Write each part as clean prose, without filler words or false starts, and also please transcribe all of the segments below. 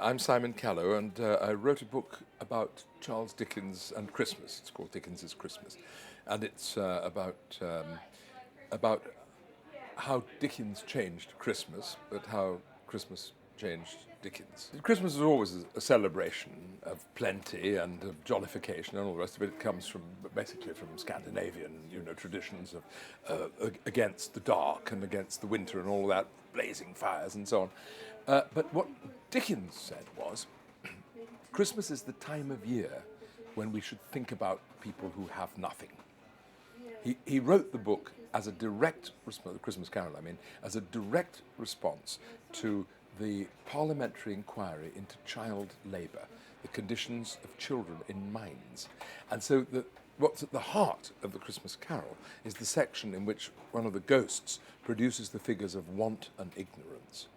I'm Simon Callow, and I wrote a book about Charles Dickens and Christmas. It's called Dickens's Christmas, and it's about how Dickens changed Christmas, but how Christmas changed Dickens. Christmas is always a celebration of plenty and of jollification, and all the rest of it. It comes from basically from Scandinavian, traditions of against the dark and against the winter and all that, blazing fires and so on. But what Dickens said was, Christmas is the time of year when we should think about people who have nothing. He wrote the book as a direct response, the Christmas Carol, as a direct response to the parliamentary inquiry into child labour, the conditions of children in mines. And so what's at the heart of the Christmas Carol is the section in which one of the ghosts produces the figures of want and ignorance.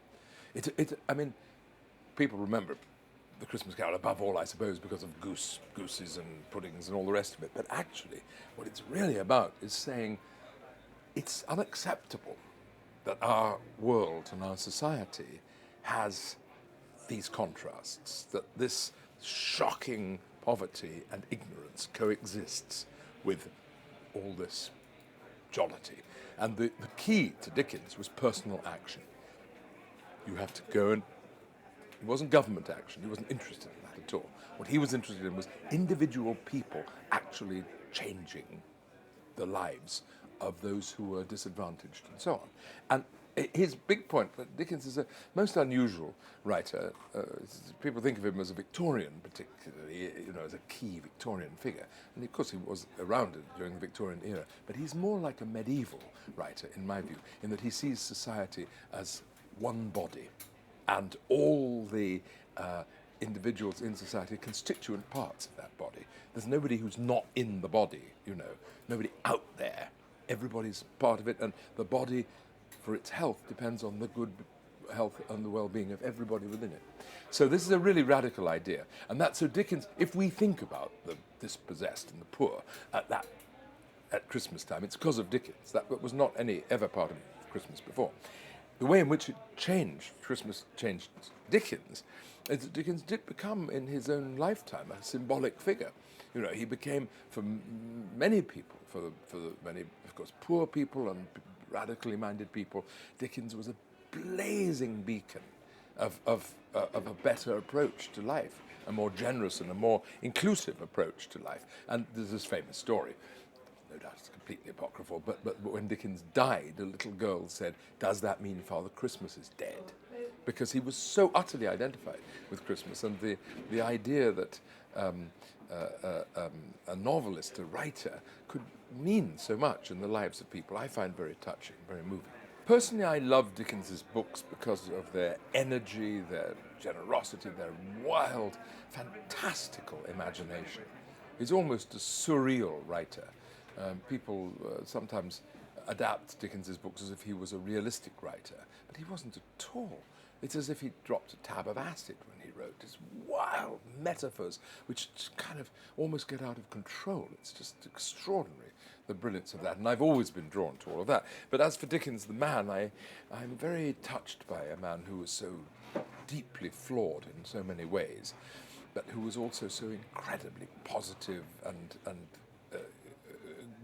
People remember the Christmas Carol above all, I suppose, because of gooses and puddings and all the rest of it. But actually, what it's really about is saying it's unacceptable that our world and our society has these contrasts, that this shocking poverty and ignorance coexists with all this jollity. And the key to Dickens was personal action. You have to go and... It wasn't government action. He wasn't interested in that at all. What he was interested in was individual people actually changing the lives of those who were disadvantaged and so on. And his big point that Dickens is a most unusual writer. People think of him as a Victorian, particularly, as a key Victorian figure. And of course he was around during the Victorian era. But he's more like a medieval writer, in my view, in that he sees society as one body, and all the individuals in society are constituent parts of that body. There's nobody who's not in the body, nobody out there. Everybody's part of it, and the body, for its health, depends on the good health and the well-being of everybody within it. So this is a really radical idea, and that's so Dickens, if we think about the dispossessed and the poor at Christmas time, it's because of Dickens. That was not ever part of Christmas before. The way in which Christmas changed Dickens, is that Dickens did become, in his own lifetime, a symbolic figure. He became, for many people, for the many, of course, poor people and radically minded people, Dickens was a blazing beacon of a better approach to life, a more generous and a more inclusive approach to life. And there's this famous story. No doubt it's completely apocryphal, but when Dickens died, a little girl said, "Does that mean Father Christmas is dead?" Because he was so utterly identified with Christmas, and the idea that a novelist, a writer, could mean so much in the lives of people, I find very touching, very moving. Personally, I love Dickens's books because of their energy, their generosity, their wild, fantastical imagination. He's almost a surreal writer. People sometimes adapt Dickens's books as if he was a realistic writer, but he wasn't at all. It's as if he dropped a tab of acid when he wrote his wild metaphors, which kind of almost get out of control. It's just extraordinary, the brilliance of that, and I've always been drawn to all of that. But as for Dickens the man, I'm very touched by a man who was so deeply flawed in so many ways, but who was also so incredibly positive and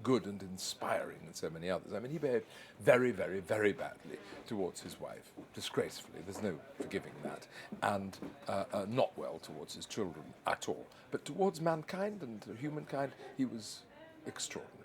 good and inspiring in so many others. He behaved very, very, very badly towards his wife, disgracefully. There's no forgiving that. And not well towards his children at all. But towards mankind and humankind, he was extraordinary.